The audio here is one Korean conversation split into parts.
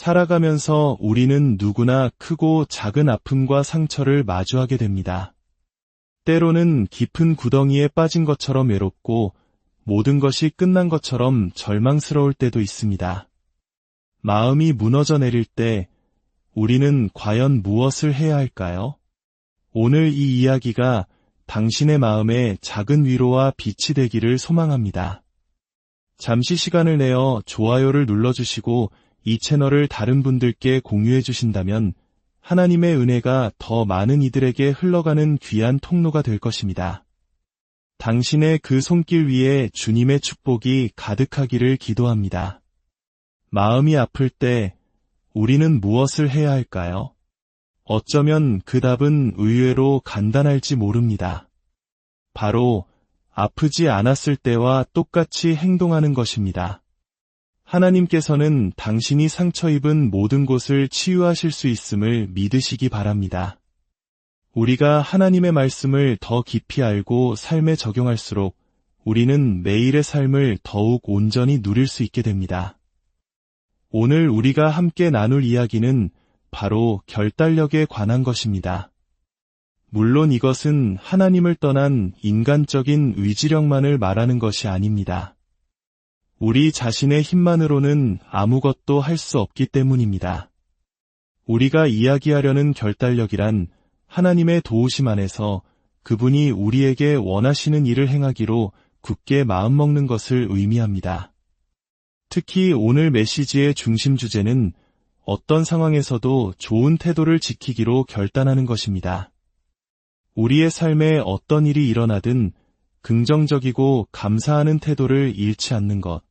살아가면서 우리는 누구나 크고 작은 아픔과 상처를 마주하게 됩니다. 때로는 깊은 구덩이에 빠진 것처럼 외롭고 모든 것이 끝난 것처럼 절망스러울 때도 있습니다. 마음이 무너져 내릴 때 우리는 과연 무엇을 해야 할까요? 오늘 이 이야기가 당신의 마음에 작은 위로와 빛이 되기를 소망합니다. 잠시 시간을 내어 좋아요를 눌러주시고 이 채널을 다른 분들께 공유해 주신다면 하나님의 은혜가 더 많은 이들에게 흘러가는 귀한 통로가 될 것입니다. 당신의 그 손길 위에 주님의 축복이 가득하기를 기도합니다. 마음이 아플 때 우리는 무엇을 해야 할까요? 어쩌면 그 답은 의외로 간단할지 모릅니다. 바로 아프지 않았을 때와 똑같이 행동하는 것입니다. 하나님께서는 당신이 상처 입은 모든 곳을 치유하실 수 있음을 믿으시기 바랍니다. 우리가 하나님의 말씀을 더 깊이 알고 삶에 적용할수록 우리는 매일의 삶을 더욱 온전히 누릴 수 있게 됩니다. 오늘 우리가 함께 나눌 이야기는 바로 결단력에 관한 것입니다. 물론 이것은 하나님을 떠난 인간적인 의지력만을 말하는 것이 아닙니다. 우리 자신의 힘만으로는 아무것도 할 수 없기 때문입니다. 우리가 이야기하려는 결단력이란 하나님의 도우심 안에서 그분이 우리에게 원하시는 일을 행하기로 굳게 마음먹는 것을 의미합니다. 특히 오늘 메시지의 중심 주제는 어떤 상황에서도 좋은 태도를 지키기로 결단하는 것입니다. 우리의 삶에 어떤 일이 일어나든 긍정적이고 감사하는 태도를 잃지 않는 것.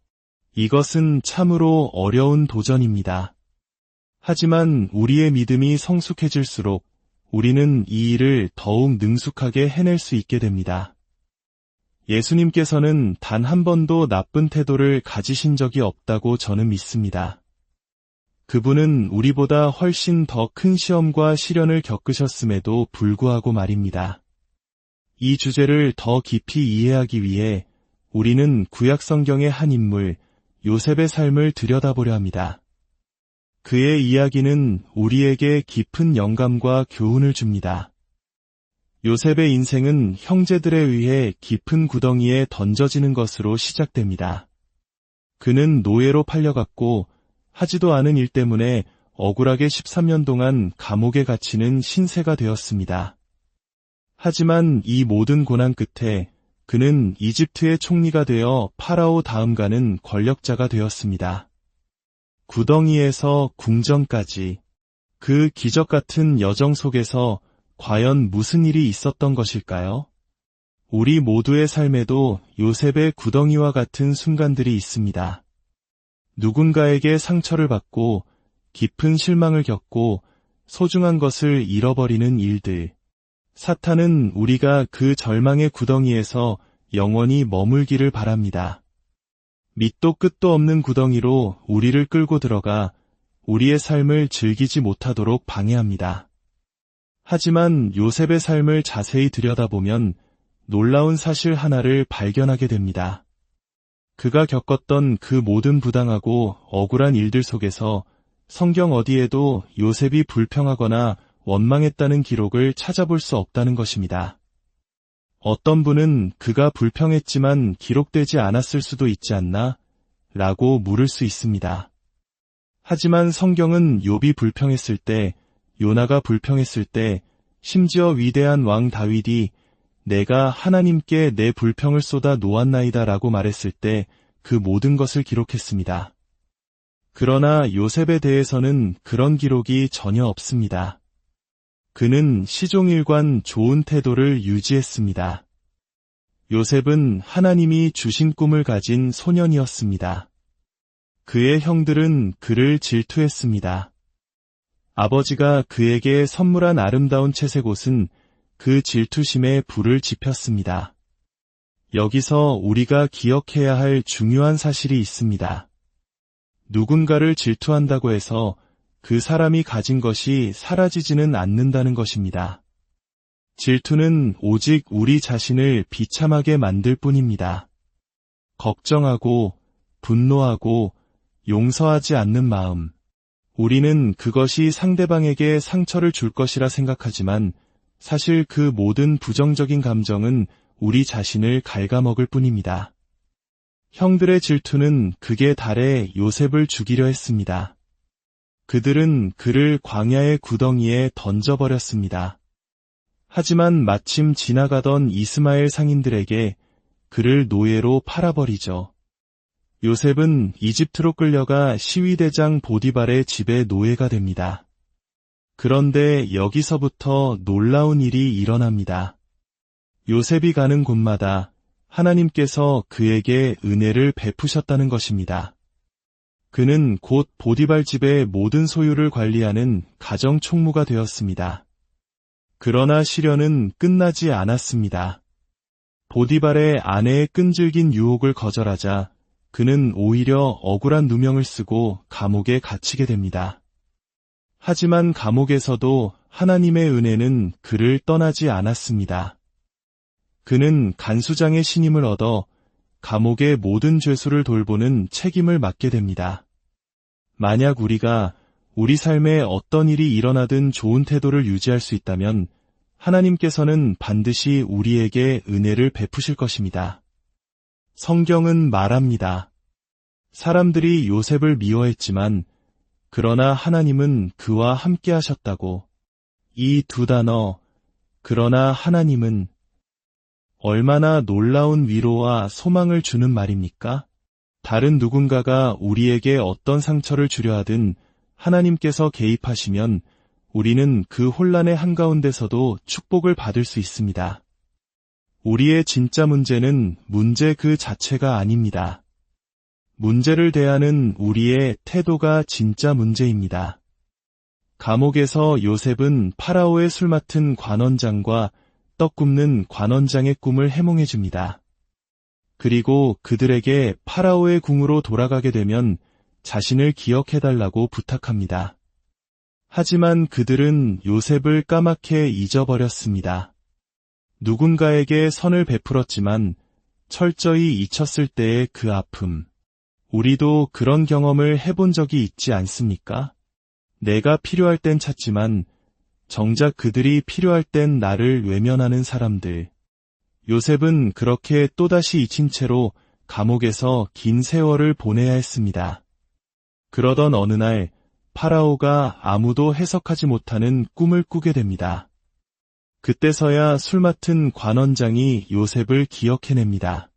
이것은 참으로 어려운 도전입니다. 하지만 우리의 믿음이 성숙해질수록 우리는 이 일을 더욱 능숙하게 해낼 수 있게 됩니다. 예수님께서는 단 한 번도 나쁜 태도를 가지신 적이 없다고 저는 믿습니다. 그분은 우리보다 훨씬 더 큰 시험과 시련을 겪으셨음에도 불구하고 말입니다. 이 주제를 더 깊이 이해하기 위해 우리는 구약 성경의 한 인물, 요셉의 삶을 들여다보려 합니다. 그의 이야기는 우리에게 깊은 영감과 교훈을 줍니다. 요셉의 인생은 형제들에 의해 깊은 구덩이에 던져지는 것으로 시작됩니다. 그는 노예로 팔려갔고 하지도 않은 일 때문에 억울하게 13년 동안 감옥에 갇히는 신세가 되었습니다. 하지만 이 모든 고난 끝에 그는 이집트의 총리가 되어 파라오 다음 가는 권력자가 되었습니다. 구덩이에서 궁전까지 그 기적 같은 여정 속에서 과연 무슨 일이 있었던 것일까요? 우리 모두의 삶에도 요셉의 구덩이와 같은 순간들이 있습니다. 누군가에게 상처를 받고 깊은 실망을 겪고 소중한 것을 잃어버리는 일들. 사탄은 우리가 그 절망의 구덩이에서 영원히 머물기를 바랍니다. 밑도 끝도 없는 구덩이로 우리를 끌고 들어가 우리의 삶을 즐기지 못하도록 방해합니다. 하지만 요셉의 삶을 자세히 들여다보면 놀라운 사실 하나를 발견하게 됩니다. 그가 겪었던 그 모든 부당하고 억울한 일들 속에서 성경 어디에도 요셉이 불평하거나 원망했다는 기록을 찾아볼 수 없다는 것입니다. 어떤 분은 그가 불평했지만 기록되지 않았을 수도 있지 않나? 라고 물을 수 있습니다. 하지만 성경은 욥이 불평했을 때, 요나가 불평했을 때, 심지어 위대한 왕 다윗이 내가 하나님께 내 불평을 쏟아 놓았나이다 라고 말했을 때 그 모든 것을 기록했습니다. 그러나 요셉에 대해서는 그런 기록이 전혀 없습니다. 그는 시종일관 좋은 태도를 유지했습니다. 요셉은 하나님이 주신 꿈을 가진 소년이었습니다. 그의 형들은 그를 질투했습니다. 아버지가 그에게 선물한 아름다운 채색 옷은 그 질투심에 불을 지폈습니다. 여기서 우리가 기억해야 할 중요한 사실이 있습니다. 누군가를 질투한다고 해서 그 사람이 가진 것이 사라지지는 않는다는 것입니다. 질투는 오직 우리 자신을 비참하게 만들 뿐입니다. 걱정하고 분노하고 용서하지 않는 마음, 우리는 그것이 상대방에게 상처를 줄 것이라 생각하지만 사실 그 모든 부정적인 감정은 우리 자신을 갉아먹을 뿐입니다. 형들의 질투는 극에 달해 요셉을 죽이려 했습니다. 그들은 그를 광야의 구덩이에 던져버렸습니다. 하지만 마침 지나가던 이스마엘 상인들에게 그를 노예로 팔아버리죠. 요셉은 이집트로 끌려가 시위대장 보디발의 집에 노예가 됩니다. 그런데 여기서부터 놀라운 일이 일어납니다. 요셉이 가는 곳마다 하나님께서 그에게 은혜를 베푸셨다는 것입니다. 그는 곧 보디발 집의 모든 소유를 관리하는 가정 총무가 되었습니다. 그러나 시련은 끝나지 않았습니다. 보디발의 아내의 끈질긴 유혹을 거절하자 그는 오히려 억울한 누명을 쓰고 감옥에 갇히게 됩니다. 하지만 감옥에서도 하나님의 은혜는 그를 떠나지 않았습니다. 그는 간수장의 신임을 얻어 감옥의 모든 죄수를 돌보는 책임을 맡게 됩니다. 만약 우리가 우리 삶에 어떤 일이 일어나든 좋은 태도를 유지할 수 있다면 하나님께서는 반드시 우리에게 은혜를 베푸실 것입니다. 성경은 말합니다. 사람들이 요셉을 미워했지만 그러나 하나님은 그와 함께 하셨다고. 이 두 단어, 그러나 하나님은 얼마나 놀라운 위로와 소망을 주는 말입니까? 다른 누군가가 우리에게 어떤 상처를 주려 하든 하나님께서 개입하시면 우리는 그 혼란의 한가운데서도 축복을 받을 수 있습니다. 우리의 진짜 문제는 문제 그 자체가 아닙니다. 문제를 대하는 우리의 태도가 진짜 문제입니다. 감옥에서 요셉은 파라오의 술 맡은 관원장과 떡 굽는 관원장의 꿈을 해몽해 줍니다. 그리고 그들에게 파라오의 궁으로 돌아가게 되면 자신을 기억해달라고 부탁합니다. 하지만 그들은 요셉을 까맣게 잊어버렸습니다. 누군가에게 선을 베풀었지만 철저히 잊혔을 때의 그 아픔. 우리도 그런 경험을 해본 적이 있지 않습니까? 내가 필요할 땐 찾지만 정작 그들이 필요할 땐 나를 외면하는 사람들. 요셉은 그렇게 또다시 잊힌 채로 감옥에서 긴 세월을 보내야 했습니다. 그러던 어느 날 파라오가 아무도 해석하지 못하는 꿈을 꾸게 됩니다. 그때서야 술 맡은 관원장이 요셉을 기억해냅니다.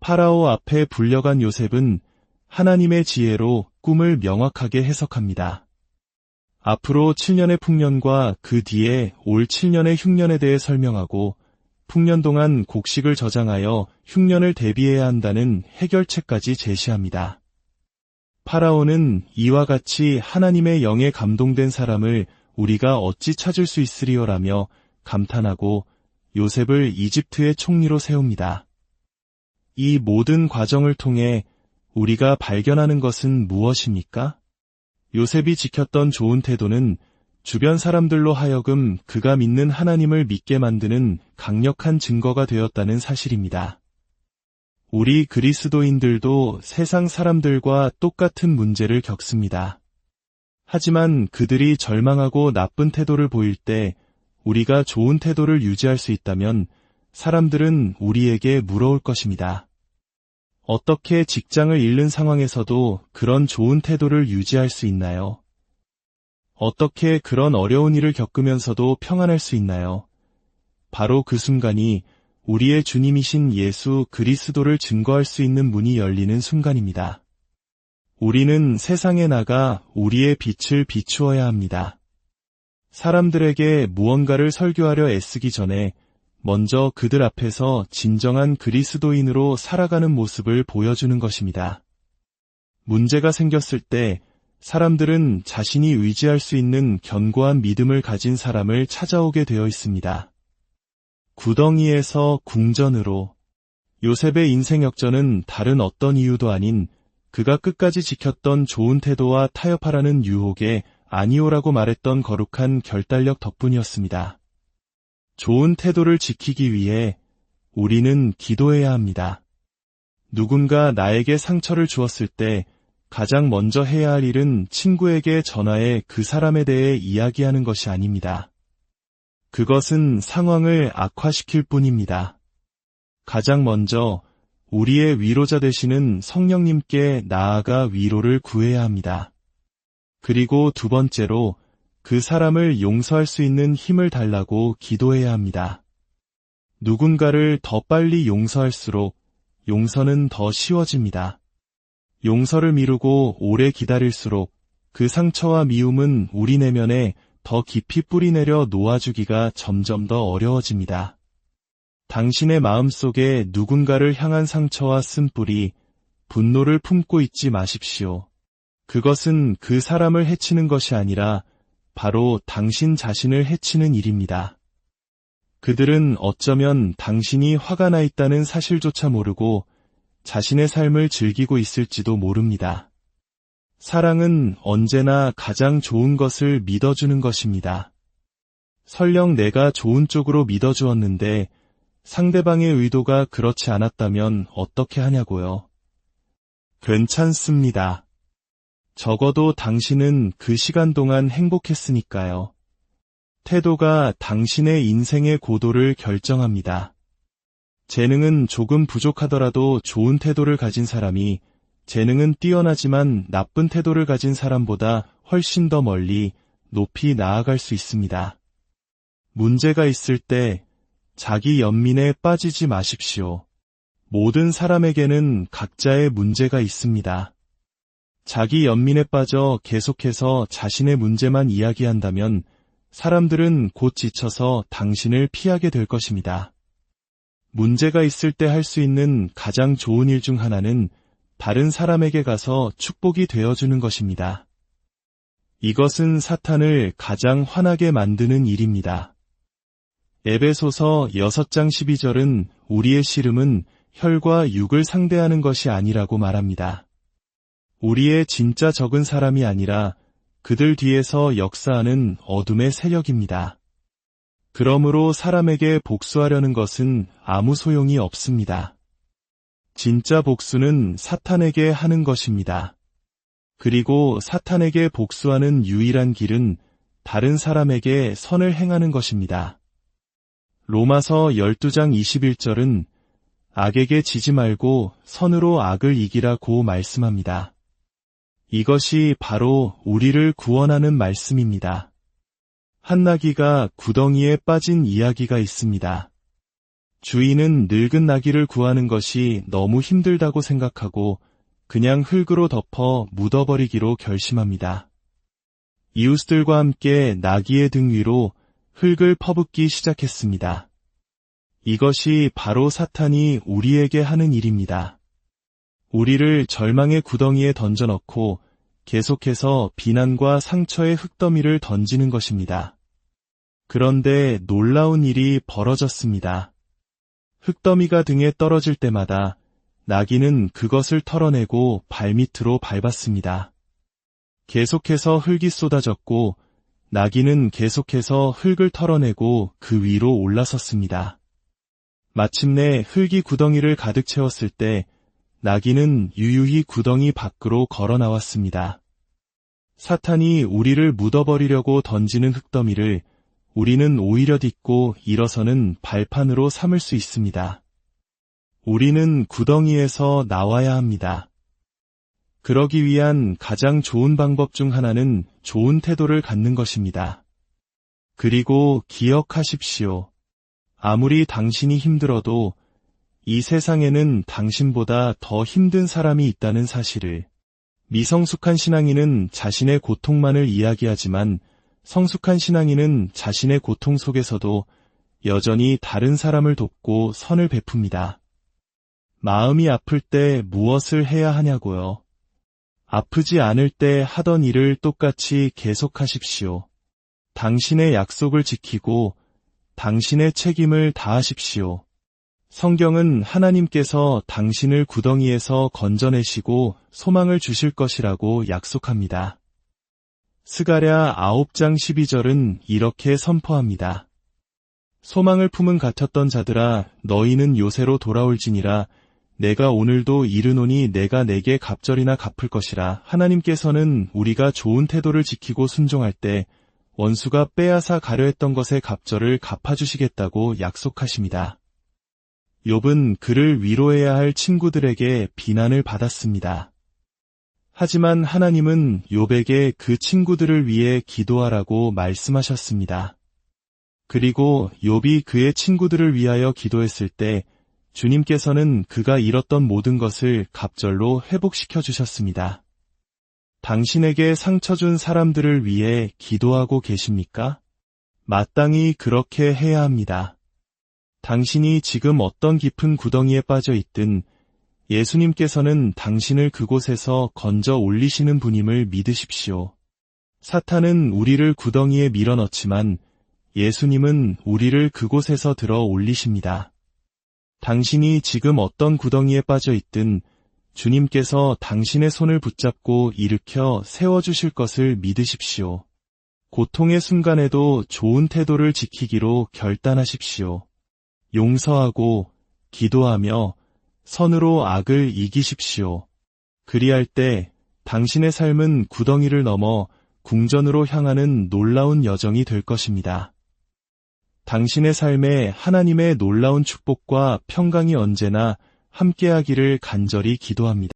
파라오 앞에 불려간 요셉은 하나님의 지혜로 꿈을 명확하게 해석합니다. 앞으로 7년의 풍년과 그 뒤에 올 7년의 흉년에 대해 설명하고 풍년 동안 곡식을 저장하여 흉년을 대비해야 한다는 해결책까지 제시합니다. 파라오는 이와 같이 하나님의 영에 감동된 사람을 우리가 어찌 찾을 수 있으리요라며 감탄하고 요셉을 이집트의 총리로 세웁니다. 이 모든 과정을 통해 우리가 발견하는 것은 무엇입니까? 요셉이 지켰던 좋은 태도는 주변 사람들로 하여금 그가 믿는 하나님을 믿게 만드는 강력한 증거가 되었다는 사실입니다. 우리 그리스도인들도 세상 사람들과 똑같은 문제를 겪습니다. 하지만 그들이 절망하고 나쁜 태도를 보일 때 우리가 좋은 태도를 유지할 수 있다면 사람들은 우리에게 물어올 것입니다. 어떻게 직장을 잃는 상황에서도 그런 좋은 태도를 유지할 수 있나요? 어떻게 그런 어려운 일을 겪으면서도 평안할 수 있나요? 바로 그 순간이 우리의 주님이신 예수 그리스도를 증거할 수 있는 문이 열리는 순간입니다. 우리는 세상에 나가 우리의 빛을 비추어야 합니다. 사람들에게 무언가를 설교하려 애쓰기 전에 먼저 그들 앞에서 진정한 그리스도인으로 살아가는 모습을 보여주는 것입니다. 문제가 생겼을 때 사람들은 자신이 의지할 수 있는 견고한 믿음을 가진 사람을 찾아오게 되어 있습니다. 구덩이에서 궁전으로. 요셉의 인생 역전은 다른 어떤 이유도 아닌 그가 끝까지 지켰던 좋은 태도와 타협하라는 유혹에 아니오라고 말했던 거룩한 결단력 덕분이었습니다. 좋은 태도를 지키기 위해 우리는 기도해야 합니다. 누군가 나에게 상처를 주었을 때 가장 먼저 해야 할 일은 친구에게 전화해 그 사람에 대해 이야기하는 것이 아닙니다. 그것은 상황을 악화시킬 뿐입니다. 가장 먼저 우리의 위로자 되시는 성령님께 나아가 위로를 구해야 합니다. 그리고 두 번째로 그 사람을 용서할 수 있는 힘을 달라고 기도해야 합니다. 누군가를 더 빨리 용서할수록 용서는 더 쉬워집니다. 용서를 미루고 오래 기다릴수록 그 상처와 미움은 우리 내면에 더 깊이 뿌리내려 놓아주기가 점점 더 어려워집니다. 당신의 마음속에 누군가를 향한 상처와 쓴뿌리, 분노를 품고 있지 마십시오. 그것은 그 사람을 해치는 것이 아니라 바로 당신 자신을 해치는 일입니다. 그들은 어쩌면 당신이 화가 나 있다는 사실조차 모르고 자신의 삶을 즐기고 있을지도 모릅니다. 사랑은 언제나 가장 좋은 것을 믿어주는 것입니다. 설령 내가 좋은 쪽으로 믿어주었는데 상대방의 의도가 그렇지 않았다면 어떻게 하냐고요? 괜찮습니다. 적어도 당신은 그 시간 동안 행복했으니까요. 태도가 당신의 인생의 고도를 결정합니다. 재능은 조금 부족하더라도 좋은 태도를 가진 사람이 재능은 뛰어나지만 나쁜 태도를 가진 사람보다 훨씬 더 멀리 높이 나아갈 수 있습니다. 문제가 있을 때 자기 연민에 빠지지 마십시오. 모든 사람에게는 각자의 문제가 있습니다. 자기 연민에 빠져 계속해서 자신의 문제만 이야기한다면 사람들은 곧 지쳐서 당신을 피하게 될 것입니다. 문제가 있을 때 할 수 있는 가장 좋은 일 중 하나는 다른 사람에게 가서 축복이 되어주는 것입니다. 이것은 사탄을 가장 화나게 만드는 일입니다. 에베소서 6장 12절은 우리의 씨름은 혈과 육을 상대하는 것이 아니라고 말합니다. 우리의 진짜 적은 사람이 아니라 그들 뒤에서 역사하는 어둠의 세력입니다. 그러므로 사람에게 복수하려는 것은 아무 소용이 없습니다. 진짜 복수는 사탄에게 하는 것입니다. 그리고 사탄에게 복수하는 유일한 길은 다른 사람에게 선을 행하는 것입니다. 로마서 12장 21절은 악에게 지지 말고 선으로 악을 이기라고 말씀합니다. 이것이 바로 우리를 구원하는 말씀입니다. 한 나귀가 구덩이에 빠진 이야기가 있습니다. 주인은 늙은 나귀를 구하는 것이 너무 힘들다고 생각하고 그냥 흙으로 덮어 묻어버리기로 결심합니다. 이웃들과 함께 나귀의 등 위로 흙을 퍼붓기 시작했습니다. 이것이 바로 사탄이 우리에게 하는 일입니다. 우리를 절망의 구덩이에 던져넣고 계속해서 비난과 상처의 흙더미를 던지는 것입니다. 그런데 놀라운 일이 벌어졌습니다. 흙더미가 등에 떨어질 때마다 나귀는 그것을 털어내고 발밑으로 밟았습니다. 계속해서 흙이 쏟아졌고 나귀는 계속해서 흙을 털어내고 그 위로 올라섰습니다. 마침내 흙이 구덩이를 가득 채웠을 때 나귀는 유유히 구덩이 밖으로 걸어 나왔습니다. 사탄이 우리를 묻어버리려고 던지는 흙더미를 우리는 오히려 딛고 일어서는 발판으로 삼을 수 있습니다. 우리는 구덩이에서 나와야 합니다. 그러기 위한 가장 좋은 방법 중 하나는 좋은 태도를 갖는 것입니다. 그리고 기억하십시오. 아무리 당신이 힘들어도 이 세상에는 당신보다 더 힘든 사람이 있다는 사실을. 미성숙한 신앙인은 자신의 고통만을 이야기하지만 성숙한 신앙인은 자신의 고통 속에서도 여전히 다른 사람을 돕고 선을 베풉니다. 마음이 아플 때 무엇을 해야 하냐고요? 아프지 않을 때 하던 일을 똑같이 계속하십시오. 당신의 약속을 지키고 당신의 책임을 다하십시오. 성경은 하나님께서 당신을 구덩이에서 건져내시고 소망을 주실 것이라고 약속합니다. 스가랴 9장 12절은 이렇게 선포합니다. 소망을 품은 갇혔던 자들아 너희는 요새로 돌아올지니라 내가 오늘도 이르노니 내가 내게 갑절이나 갚을 것이라. 하나님께서는 우리가 좋은 태도를 지키고 순종할 때 원수가 빼앗아 가려 했던 것의 갑절을 갚아주시겠다고 약속하십니다. 욥은 그를 위로해야 할 친구들에게 비난을 받았습니다. 하지만 하나님은 욥에게 그 친구들을 위해 기도하라고 말씀하셨습니다. 그리고 욥이 그의 친구들을 위하여 기도했을 때 주님께서는 그가 잃었던 모든 것을 갑절로 회복시켜 주셨습니다. 당신에게 상처 준 사람들을 위해 기도하고 계십니까? 마땅히 그렇게 해야 합니다. 당신이 지금 어떤 깊은 구덩이에 빠져 있든 예수님께서는 당신을 그곳에서 건져 올리시는 분임을 믿으십시오. 사탄은 우리를 구덩이에 밀어넣지만 예수님은 우리를 그곳에서 들어 올리십니다. 당신이 지금 어떤 구덩이에 빠져 있든 주님께서 당신의 손을 붙잡고 일으켜 세워주실 것을 믿으십시오. 고통의 순간에도 좋은 태도를 지키기로 결단하십시오. 용서하고 기도하며 선으로 악을 이기십시오. 그리할 때 당신의 삶은 구덩이를 넘어 궁전으로 향하는 놀라운 여정이 될 것입니다. 당신의 삶에 하나님의 놀라운 축복과 평강이 언제나 함께하기를 간절히 기도합니다.